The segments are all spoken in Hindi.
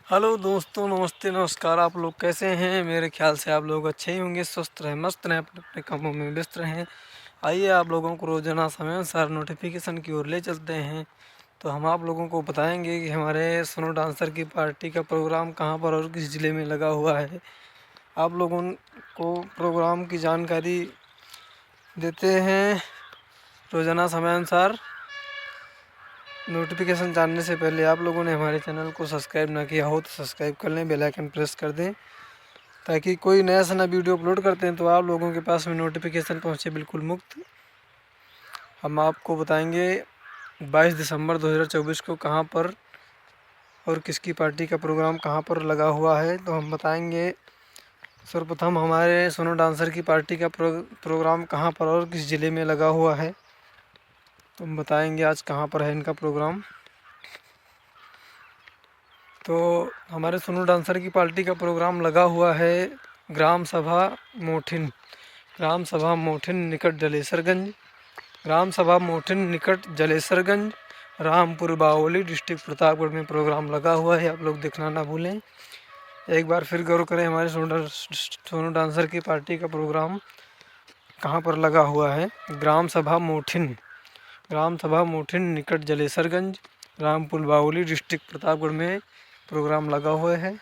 हेलो दोस्तों, नमस्ते नमस्कार। आप लोग कैसे हैं? मेरे ख्याल से आप लोग अच्छे ही होंगे, स्वस्थ रहें, मस्त रहें, अपने अपने कामों में व्यस्त रहें। आइए आप लोगों को रोजाना समय अनुसार नोटिफिकेशन की ओर ले चलते हैं। तो हम आप लोगों को बताएंगे कि हमारे सोनो डांसर की पार्टी का प्रोग्राम कहाँ पर और किस ज़िले में लगा हुआ है। आप लोगों को प्रोग्राम की जानकारी देते हैं रोजाना समय अनुसार। नोटिफिकेशन जानने से पहले आप लोगों ने हमारे चैनल को सब्सक्राइब ना किया हो तो सब्सक्राइब कर लें, बेल आइकन प्रेस कर दें, ताकि कोई नया से नया वीडियो अपलोड करते हैं तो आप लोगों के पास में नोटिफिकेशन पहुंचे बिल्कुल मुफ्त। हम आपको बताएंगे 22 दिसंबर 2024 को कहां पर और किसकी पार्टी का प्रोग्राम कहां पर लगा हुआ है। तो हम बताएंगे सर्वप्रथम हमारे सोनो डांसर की पार्टी का प्रोग्राम कहां पर और किस ज़िले में लगा हुआ है। तो हम बताएंगे आज कहां पर है इनका प्रोग्राम। तो हमारे सोनू डांसर की पार्टी का प्रोग्राम लगा हुआ है ग्राम सभा मोठिन, ग्राम सभा मोठिन निकट जलेसरगंज, ग्राम सभा मोठिन निकट जलेसरगंज, रामपुर बावली, डिस्ट्रिक्ट प्रतापगढ़ में प्रोग्राम लगा हुआ है। आप लोग देखना ना भूलें। एक बार फिर गौर करें, हमारे सोनू डांसर की पार्टी का प्रोग्राम कहाँ पर लगा हुआ है। ग्राम सभा मोठिन, ग्राम सभा मोठिन निकट जलेसरगंज, रामपुर बावली, डिस्ट्रिक्ट प्रतापगढ़ में प्रोग्राम लगा हुआ है।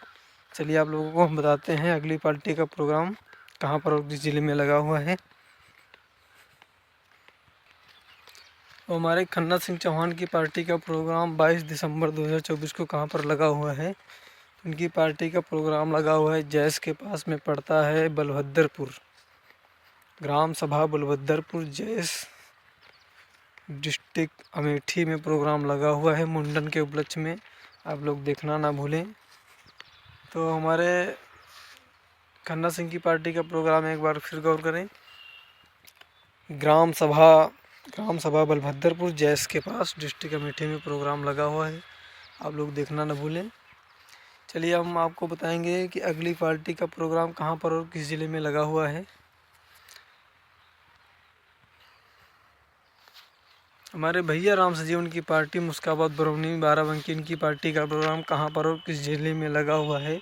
चलिए आप लोगों को हम बताते हैं अगली पार्टी का प्रोग्राम कहाँ पर और किस ज़िले में लगा हुआ है। तो हमारे खन्ना सिंह चौहान की पार्टी का प्रोग्राम 22 दिसंबर 2024 को कहाँ पर लगा हुआ है। उनकी पार्टी का प्रोग्राम लगा हुआ है जैस के पास में पड़ता है बलभद्रपुर, ग्राम सभा बलभद्रपुर, जैस, डिस्ट्रिक्ट अमेठी में प्रोग्राम लगा हुआ है मुंडन के उपलक्ष्य में। आप लोग देखना ना भूलें। तो हमारे खन्ना सिंह की पार्टी का प्रोग्राम एक बार फिर गौर करें। ग्राम सभा बलभद्रपुर, जैस के पास, डिस्ट्रिक्ट अमेठी में प्रोग्राम लगा हुआ है। आप लोग देखना न भूलें। चलिए हम आपको बताएंगे कि अगली पार्टी का प्रोग्राम कहाँ पर और किस ज़िले में लगा हुआ है। हमारे भैया राम सजीवन की पार्टी मुस्काबाद बरौनी बाराबंकी, इनकी पार्टी का प्रोग्राम कहाँ पर और किस ज़िले में लगा हुआ है।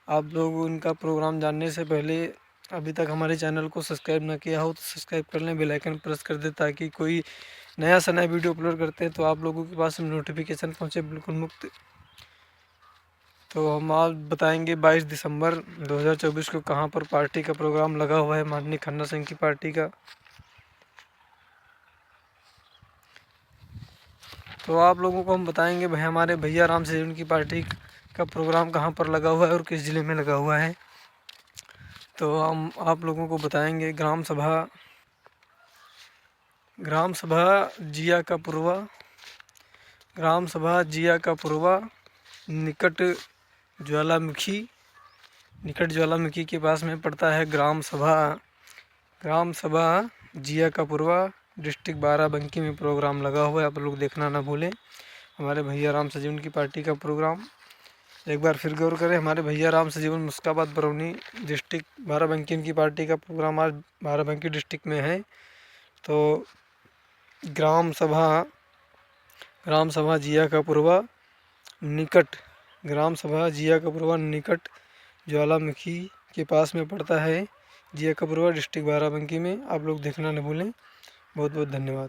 आप लोग उनका प्रोग्राम जानने से पहले अभी तक हमारे चैनल को सब्सक्राइब ना किया हो तो सब्सक्राइब कर लें, बेल आइकन प्रेस कर दें, ताकि कोई नया से नया वीडियो अपलोड करते हैं तो आप लोगों के पास नोटिफिकेशन पहुंचे बिल्कुल मुफ्त। तो हम आज बताएंगे 22 दिसंबर 2024 को कहां पर पार्टी का प्रोग्राम लगा हुआ है माननीय खन्ना सिंह की पार्टी का। तो आप लोगों को हम बताएंगे भाई हमारे भैया राम सजीवन की पार्टी का प्रोग्राम कहाँ पर लगा हुआ है और किस ज़िले में लगा हुआ है। तो हम आप लोगों को बताएंगे ग्राम सभा जिया का पूर्वा, ग्राम सभा जिया का पूर्वा, निकट ज्वालामुखी के पास में पड़ता है ग्राम सभा जिया का पूर्वा, डिस्ट्रिक्ट बाराबंकी में प्रोग्राम लगा हुआ है। आप लोग देखना ना भूलें हमारे भैया राम सजीवन की पार्टी का प्रोग्राम। एक बार फिर गौर करें, हमारे भैया राम सजीवन मुस्काबाद बरौनी डिस्ट्रिक्ट बाराबंकी की पार्टी का प्रोग्राम आज बाराबंकी डिस्ट्रिक्ट में है। तो ग्राम सभा जिया का पूर्वा निकट, ग्राम सभा जिया का पूर्वा निकट ज्वालामुखी के पास में पड़ता है, जिया का पूर्वा, डिस्ट्रिक्ट बाराबंकी में। आप लोग देखना न भूलें। बहुत बहुत धन्यवाद।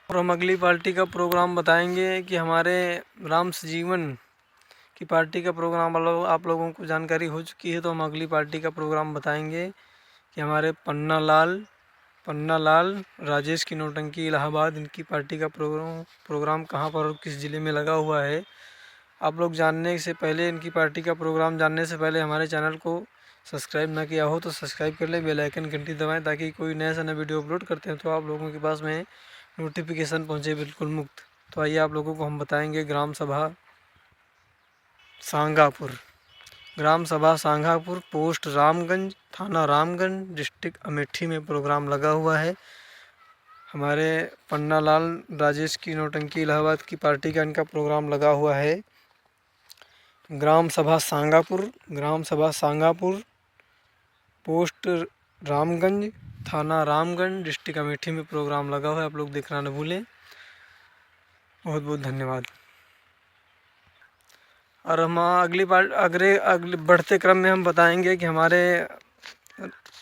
और हम अगली पार्टी का प्रोग्राम बताएंगे कि हमारे राम सजीवन की पार्टी का प्रोग्राम आप लोगों को जानकारी हो चुकी है। तो हम अगली पार्टी का प्रोग्राम बताएंगे कि हमारे पन्ना लाल राजेश की नौटंकी इलाहाबाद, इनकी पार्टी का प्रोग्राम कहाँ पर और किस ज़िले में लगा हुआ है। आप लोग जानने से पहले, इनकी पार्टी का प्रोग्राम जानने से पहले हमारे चैनल को सब्सक्राइब ना किया हो तो सब्सक्राइब कर लें, बेल आइकन घंटी दबाएं, ताकि कोई नया से नया वीडियो अपलोड करते हैं तो आप लोगों के पास में नोटिफिकेशन पहुँचे बिल्कुल मुफ्त। तो आइए आप लोगों को हम बताएंगे ग्राम सभा सांगापुर, पोस्ट रामगंज, थाना रामगंज, डिस्ट्रिक्ट अमेठी में प्रोग्राम लगा हुआ है। हमारे पन्ना लाल राजेश की नौटंकी इलाहाबाद की पार्टी का इनका प्रोग्राम लगा हुआ है। ग्राम सभा सांगापुर, पोस्ट रामगंज, थाना रामगंज, डिस्ट्रिक्ट अमेठी में प्रोग्राम लगा हुआ है। आप लोग देखना न भूलें। बहुत बहुत धन्यवाद। और हम अगले बढ़ते क्रम में हम बताएंगे कि हमारे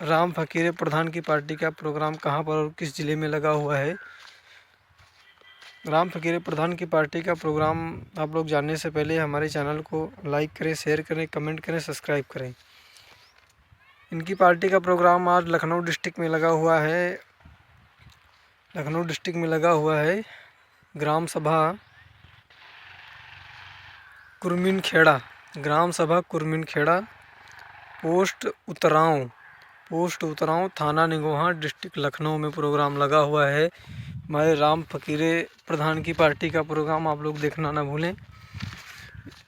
राम फकीरे प्रधान की पार्टी का प्रोग्राम कहाँ पर और किस ज़िले में लगा हुआ है। राम फकीरे प्रधान की पार्टी का प्रोग्राम आप लोग जानने से पहले हमारे चैनल को लाइक करें, शेयर करें, कमेंट करें, सब्सक्राइब करें। इनकी पार्टी का प्रोग्राम आज लखनऊ डिस्ट्रिक्ट में लगा हुआ है। लखनऊ डिस्ट्रिक्ट में लगा हुआ है ग्राम सभा कुरमीन खेड़ा, ग्राम सभा कुरमीन खेड़ा, पोस्ट उतराव, थाना निगोहा, डिस्ट्रिक्ट लखनऊ में प्रोग्राम लगा हुआ है। हमारे राम फकीरे प्रधान की पार्टी का प्रोग्राम आप लोग देखना ना भूलें।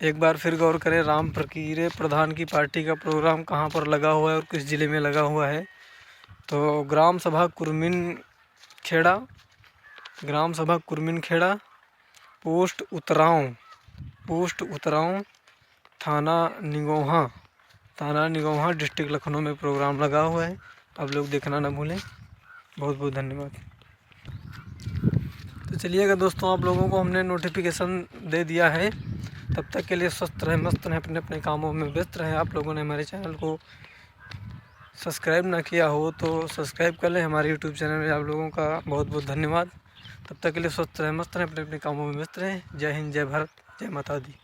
एक बार फिर गौर करें, राम फकीरे प्रधान की पार्टी का प्रोग्राम कहाँ पर लगा हुआ है और किस ज़िले में लगा हुआ है। तो ग्राम सभा कुरमीन खेड़ा, पोस्ट उतराव, थाना निगोहा, डिस्ट्रिक्ट लखनऊ में प्रोग्राम लगा हुआ है। आप लोग देखना ना भूलें। बहुत बहुत धन्यवाद। तो चलिएगा दोस्तों, आप लोगों को हमने नोटिफिकेशन दे दिया है। तब तक के लिए स्वस्थ रहें, मस्त रहें, अपने अपने कामों में व्यस्त रहें। आप लोगों ने हमारे चैनल को सब्सक्राइब ना किया हो तो सब्सक्राइब कर लें। हमारे यूट्यूब चैनल में आप लोगों का बहुत बहुत धन्यवाद। तब तक के लिए स्वस्थ रहें, मस्त रहें, अपने अपने कामों में व्यस्त रहें। जय हिंद, जय भारत, जय माता दी।